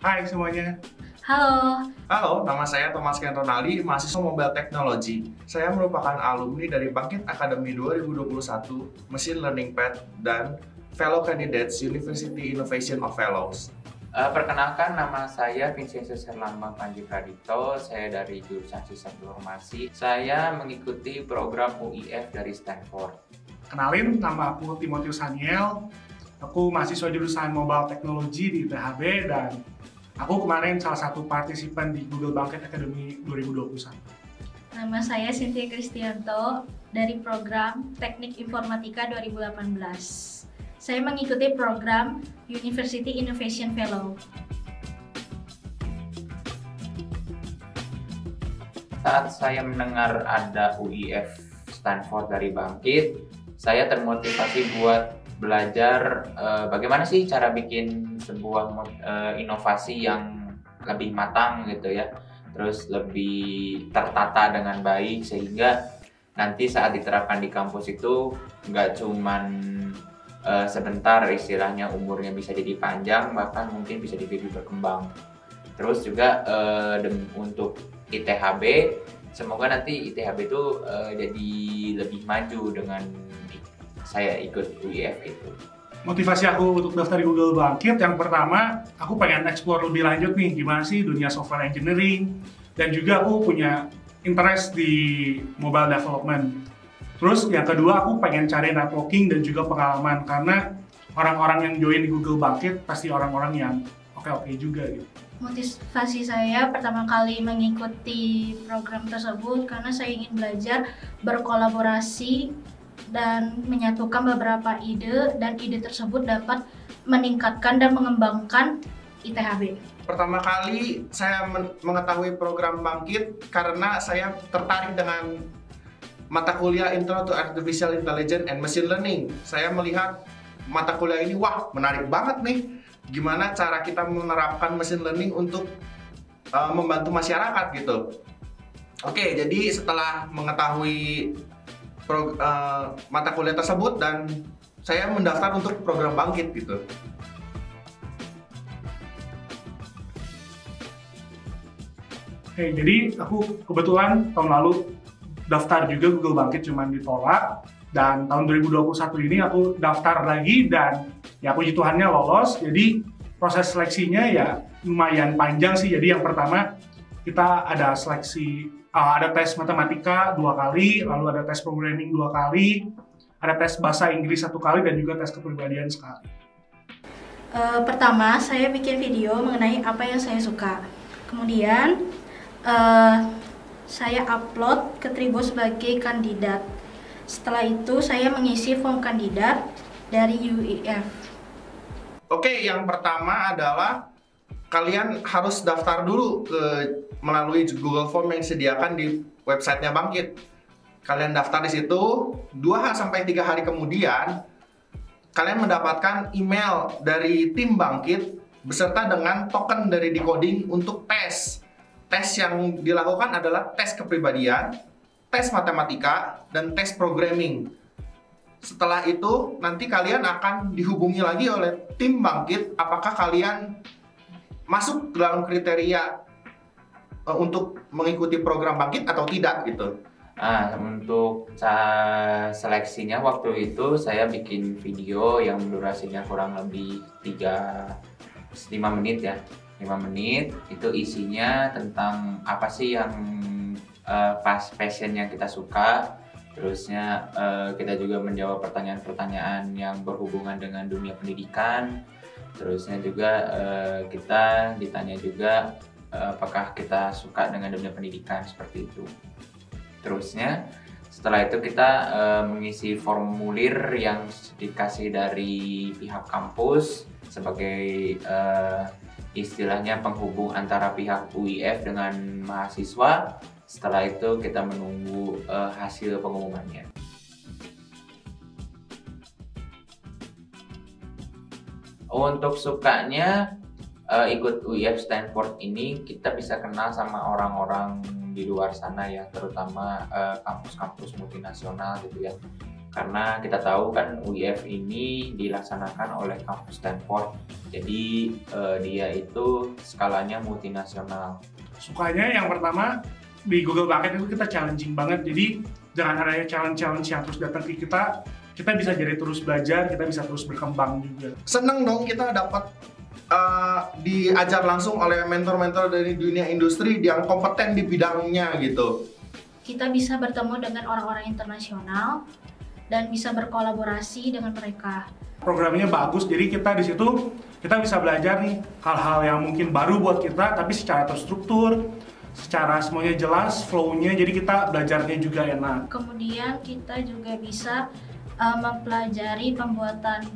Hai semuanya. Halo, Halo, nama saya Thomas Ken Ronaldi, mahasiswa Mobile Technology. Saya merupakan alumni dari Bangkit Academy 2021, Machine Learning Path, dan Fellow Candidates University Innovation of Fellows. Perkenalkan, nama saya Vincenzo Herlambang Panji Pradipto. Saya dari jurusan Sistem Informasi. Saya mengikuti program UIF dari Stanford. Kenalin, nama aku Timotius Haniel. Aku mahasiswa jurusan Mobile Technology di ITHB dan aku kemarin salah satu partisipan di Google Bangkit Academy 2021. nama saya Cynthia Kristianto dari program Teknik Informatika 2018. Saya mengikuti program University Innovation Fellow. Saat saya mendengar ada UIF Stanford dari Bangkit, saya termotivasi buat belajar bagaimana sih cara bikin sebuah inovasi yang lebih matang gitu ya, terus lebih tertata dengan baik sehingga nanti saat diterapkan di kampus itu nggak cuman sebentar, istilahnya umurnya bisa jadi panjang, bahkan mungkin bisa jadi berkembang. Terus juga untuk ITHB, semoga nanti ITHB itu jadi lebih maju dengan saya ikut UIF itu. Motivasi aku untuk daftar di Google Bangkit, yang pertama, aku pengen explore lebih lanjut nih, gimana sih dunia software engineering, dan juga aku punya interest di mobile development. Terus yang kedua, aku pengen cari networking dan juga pengalaman, karena orang-orang yang join di Google Bangkit pasti orang-orang yang oke-oke juga gitu. Motivasi saya pertama kali mengikuti program tersebut karena saya ingin belajar berkolaborasi dan menyatukan beberapa ide, dan ide tersebut dapat meningkatkan dan mengembangkan ITHB. Pertama kali saya mengetahui program Bangkit karena saya tertarik dengan mata kuliah Intro to Artificial Intelligence and Machine Learning. Saya melihat mata kuliah ini, wah menarik banget nih. Gimana cara kita menerapkan machine learning untuk membantu masyarakat gitu. Oke, jadi setelah mengetahui mata kuliah tersebut dan saya mendaftar untuk program Bangkit gitu. Oke, jadi aku kebetulan tahun lalu daftar juga Google Bangkit, cuman ditolak. Dan tahun 2021 ini aku daftar lagi dan ya puji Tuhannya lolos. Jadi proses seleksinya ya lumayan panjang sih. Jadi yang pertama kita ada seleksi, ada tes matematika 2 kali, lalu ada tes programming 2 kali, ada tes bahasa Inggris 1 kali, dan juga tes kepribadian sekali. Pertama, saya bikin video mengenai apa yang saya suka. Kemudian saya upload ke Tribo sebagai kandidat. Setelah itu saya mengisi form kandidat dari UIF. Oke, yang pertama adalah kalian harus daftar dulu melalui Google Form yang disediakan di websitenya Bangkit. Kalian daftar di situ, 2-3 hari kemudian kalian mendapatkan email dari tim Bangkit beserta dengan token dari Decoding untuk tes. Tes yang dilakukan adalah tes kepribadian, tes matematika, dan tes programming. Setelah itu, nanti kalian akan dihubungi lagi oleh tim Bangkit apakah kalian masuk dalam kriteria untuk mengikuti program Bangkit atau tidak gitu. Untuk seleksinya waktu itu saya bikin video yang durasinya kurang lebih 5 menit ya. 5 menit itu isinya tentang apa sih yang passion yang kita suka. Terusnya kita juga menjawab pertanyaan-pertanyaan yang berhubungan dengan dunia pendidikan. Terusnya juga kita ditanya juga apakah kita suka dengan dunia pendidikan, seperti itu. Terusnya setelah itu kita mengisi formulir yang dikasih dari pihak kampus sebagai istilahnya penghubung antara pihak UIF dengan mahasiswa. Setelah itu kita menunggu hasil pengumumannya. Untuk sukanya ikut UIF Stanford ini, kita bisa kenal sama orang-orang di luar sana ya, terutama kampus-kampus multinasional gitu ya. karena kita tahu kan UIF ini dilaksanakan oleh kampus Stanford, jadi dia itu skalanya multinasional. Sukanya yang pertama di Google Bucket itu kita challenging banget, jadi jangan adanya challenge yang terus datang ke kita bisa jadi terus belajar, kita bisa terus berkembang juga. Seneng dong kita dapat diajar langsung oleh mentor-mentor dari dunia industri yang kompeten di bidangnya gitu. Kita bisa bertemu dengan orang-orang internasional dan bisa berkolaborasi dengan mereka. Programnya bagus, jadi kita di situ kita bisa belajar nih hal-hal yang mungkin baru buat kita, tapi secara terstruktur, secara semuanya jelas, flow-nya, jadi kita belajarnya juga enak. Kemudian kita juga bisa mempelajari pembuatan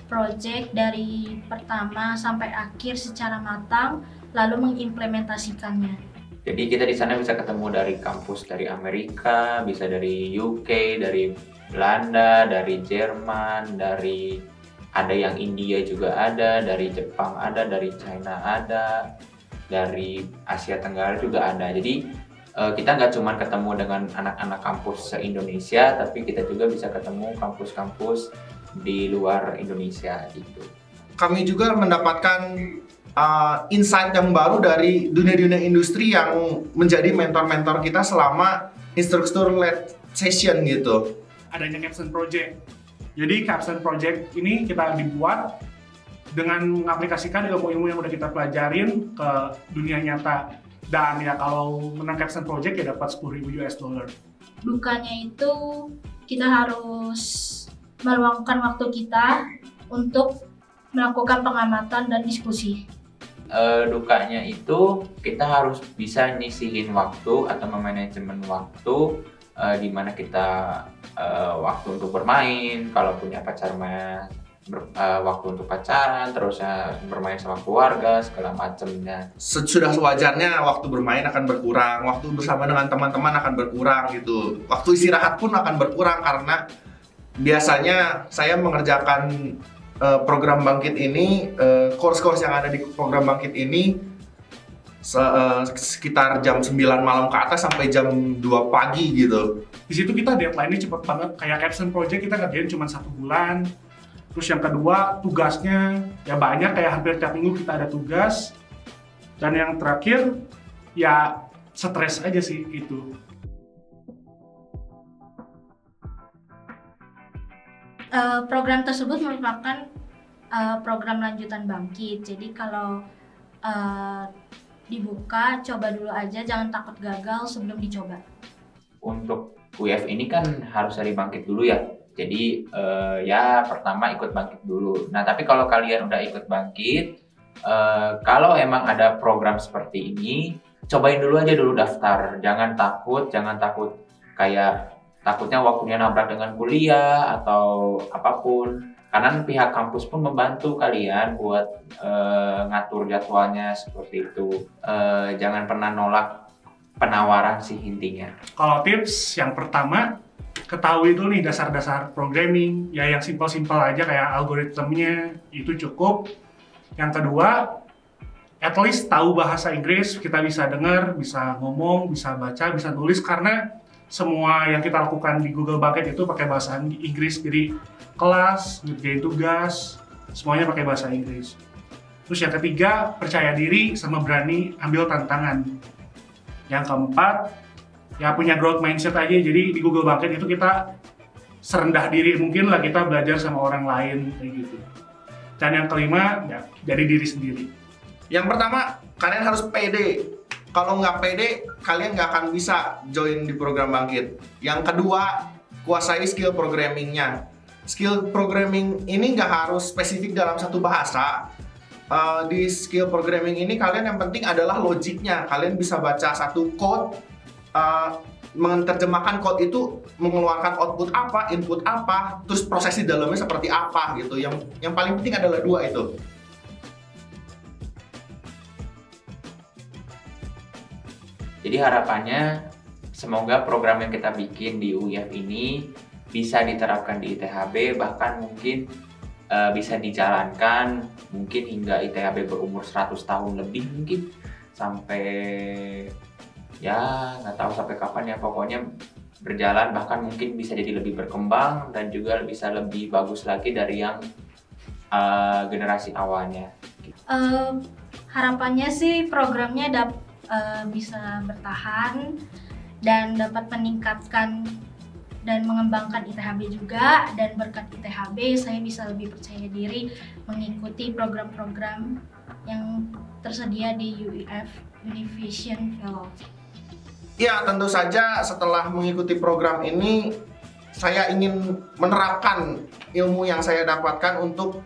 project dari pertama sampai akhir secara matang, lalu mengimplementasikannya. Jadi kita di sana bisa ketemu dari kampus dari Amerika, bisa dari UK, dari Belanda, dari Jerman, ada yang India juga ada, dari Jepang ada, dari China ada, dari Asia Tenggara juga ada. Jadi kita nggak cuma ketemu dengan anak-anak kampus se-Indonesia, tapi kita juga bisa ketemu kampus-kampus di luar Indonesia gitu. Kami juga mendapatkan insight yang baru dari dunia-dunia industri yang menjadi mentor-mentor kita selama instruktur-led session gitu. Adanya Capstone Project. Jadi Capstone Project ini kita dibuat dengan mengaplikasikan ilmu-ilmu yang udah kita pelajarin ke dunia nyata. Dan ya kalau menang Capstone Project ya dapat $10,000. Dukanya itu kita harus meluangkan waktu kita untuk melakukan pengamatan dan diskusi. Dukanya itu kita harus bisa nyisihin waktu atau memanajemen waktu, di mana kita waktu untuk bermain, kalau punya pacar waktu untuk pacaran, terus bermain sama keluarga, segala macamnya. Sudah sewajarnya waktu bermain akan berkurang, waktu bersama dengan teman-teman akan berkurang gitu. Waktu istirahat pun akan berkurang karena biasanya saya mengerjakan program Bangkit ini, course-course yang ada di program Bangkit ini sekitar jam 9 malam ke atas sampai jam 2 pagi gitu. Di situ kita deadline-nya cepet banget. Kayak Capstone Project kita ngerjain cuma 1 bulan. Terus yang kedua tugasnya ya banyak, kayak hampir tiap minggu kita ada tugas. Dan yang terakhir ya stres aja sih itu. Program tersebut merupakan program lanjutan Bangkit. Jadi kalau dibuka, coba dulu aja, jangan takut gagal sebelum dicoba. Untuk UIF ini kan harus dari Bangkit dulu ya. Jadi ya pertama ikut Bangkit dulu. Nah tapi kalau kalian udah ikut Bangkit, kalau emang ada program seperti ini, cobain dulu aja dulu daftar. Jangan takut kayak takutnya waktunya nabrak dengan kuliah atau apapun. Karena pihak kampus pun membantu kalian buat ngatur jadwalnya seperti itu. Jangan pernah nolak penawaran sih intinya. Kalau tips yang pertama, ketahui dulu nih dasar-dasar programming, ya yang simpel-simpel aja kayak algoritmnya itu cukup. Yang kedua, at least tahu bahasa Inggris, kita bisa dengar, bisa ngomong, bisa baca, bisa nulis, karena semua yang kita lakukan di Google Bucket itu pakai bahasa Inggris. Jadi kelas, ngerjain tugas, semuanya pakai bahasa Inggris. Terus yang ketiga, percaya diri sama berani ambil tantangan. Yang keempat, ya punya growth mindset aja. Jadi di Google Bucket itu kita serendah diri mungkin lah kita belajar sama orang lain kayak gitu. Dan yang kelima, ya jadi diri sendiri. Yang pertama, kalian harus pede. Kalau nggak pede, kalian nggak akan bisa join di program Bangkit. Yang kedua, kuasai skill programmingnya. Skill programming ini nggak harus spesifik dalam satu bahasa. Di skill programming ini kalian yang penting adalah logiknya. Kalian bisa baca satu code, menerjemahkan code itu mengeluarkan output apa, input apa, terus proses di dalamnya seperti apa gitu. Yang paling penting adalah dua itu. Jadi harapannya semoga program yang kita bikin di UIF ini bisa diterapkan di ITHB, bahkan mungkin bisa dijalankan mungkin hingga ITHB berumur 100 tahun lebih, mungkin sampai ya nggak tahu sampai kapan ya, pokoknya berjalan, bahkan mungkin bisa jadi lebih berkembang dan juga bisa lebih bagus lagi dari yang generasi awalnya. Harapannya sih programnya bisa bertahan dan dapat meningkatkan dan mengembangkan ITHB juga, dan berkat ITHB saya bisa lebih percaya diri mengikuti program-program yang tersedia di UIF Univision Fellow. Ya, tentu saja setelah mengikuti program ini saya ingin menerapkan ilmu yang saya dapatkan untuk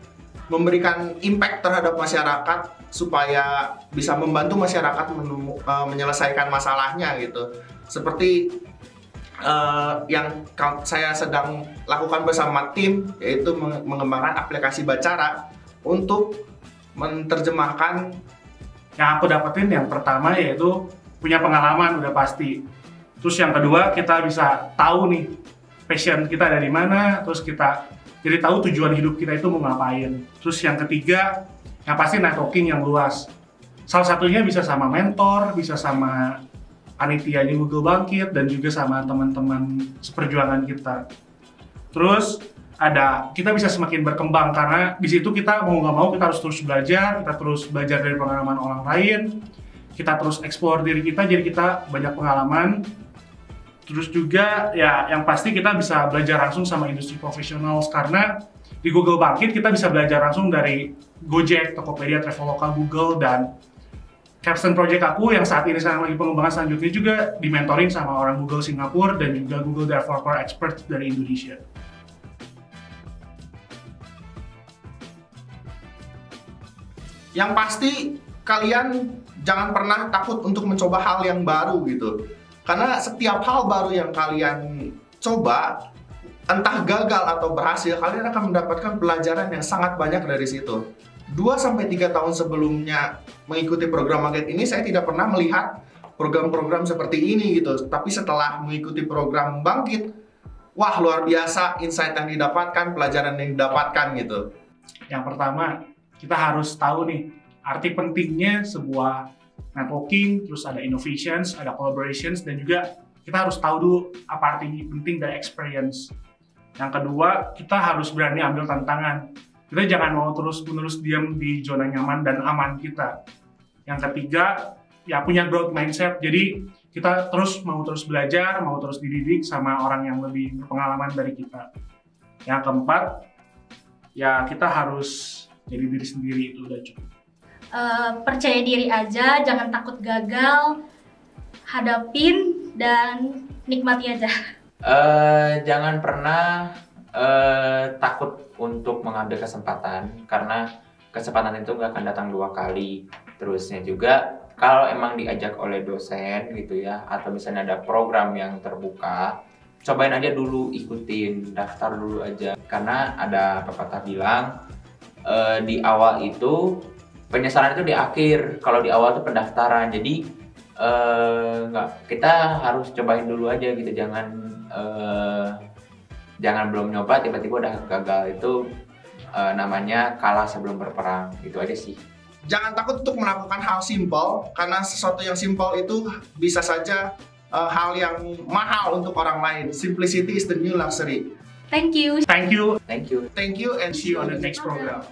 memberikan impact terhadap masyarakat supaya bisa membantu masyarakat menyelesaikan masalahnya gitu. Seperti yang saya sedang lakukan bersama tim, yaitu mengembangkan aplikasi Bacara untuk menerjemahkan. Yang aku dapetin yang pertama yaitu punya pengalaman udah pasti. Terus yang kedua kita bisa tahu nih passion kita dari mana, terus kita jadi tahu tujuan hidup kita itu mau ngapain. Terus yang ketiga yang pasti networking yang luas. Salah satunya bisa sama mentor, bisa sama panitianya Google Bangkit, dan juga sama teman-teman seperjuangan kita. Terus kita bisa semakin berkembang karena di situ kita mau nggak mau kita harus terus belajar, kita terus belajar dari pengalaman orang lain, kita terus explore diri kita, jadi kita banyak pengalaman. Terus juga ya yang pasti kita bisa belajar langsung sama industri profesional, karena di Google Bangkit kita bisa belajar langsung dari Gojek, Tokopedia, Traveloka, Google, dan Capstone Project aku yang saat ini sekarang lagi pengembangan selanjutnya juga dimentoring sama orang Google Singapura dan juga Google Developer Expert dari Indonesia. Yang pasti kalian jangan pernah takut untuk mencoba hal yang baru gitu. Karena setiap hal baru yang kalian coba, entah gagal atau berhasil, kalian akan mendapatkan pelajaran yang sangat banyak dari situ. 2-3 tahun sebelumnya mengikuti program Bangkit ini, saya tidak pernah melihat program-program seperti ini gitu. Tapi setelah mengikuti program Bangkit, wah luar biasa insight yang didapatkan, pelajaran yang didapatkan gitu. Yang pertama, kita harus tahu nih arti pentingnya sebuah networking, terus ada innovations, ada collaborations, dan juga kita harus tahu dulu apa arti penting dari experience. Yang kedua, kita harus berani ambil tantangan. Kita jangan mau terus-menerus diam di zona nyaman dan aman kita. Yang ketiga, ya punya growth mindset. Jadi kita mau terus belajar, mau terus dididik sama orang yang lebih berpengalaman dari kita. Yang keempat, ya kita harus jadi diri sendiri, itu udah cukup. Percaya diri aja, jangan takut gagal, hadapin dan nikmati aja. Jangan pernah takut untuk mengambil kesempatan, karena kesempatan itu nggak akan datang 2 kali. Terusnya juga kalau emang diajak oleh dosen gitu ya, atau misalnya ada program yang terbuka, cobain aja dulu, ikutin, daftar dulu aja. Karena ada pepatah bilang di awal itu penyesalan itu di akhir, kalau di awal itu pendaftaran. Jadi kita harus cobain dulu aja gitu, jangan belum nyoba tiba-tiba udah gagal. Itu namanya kalah sebelum berperang. Itu aja sih. Jangan takut untuk melakukan hal simpel, karena sesuatu yang simpel itu bisa saja hal yang mahal untuk orang lain. Simplicity is the new luxury. Thank you. Thank you. Thank you. Thank you and See you on the next program.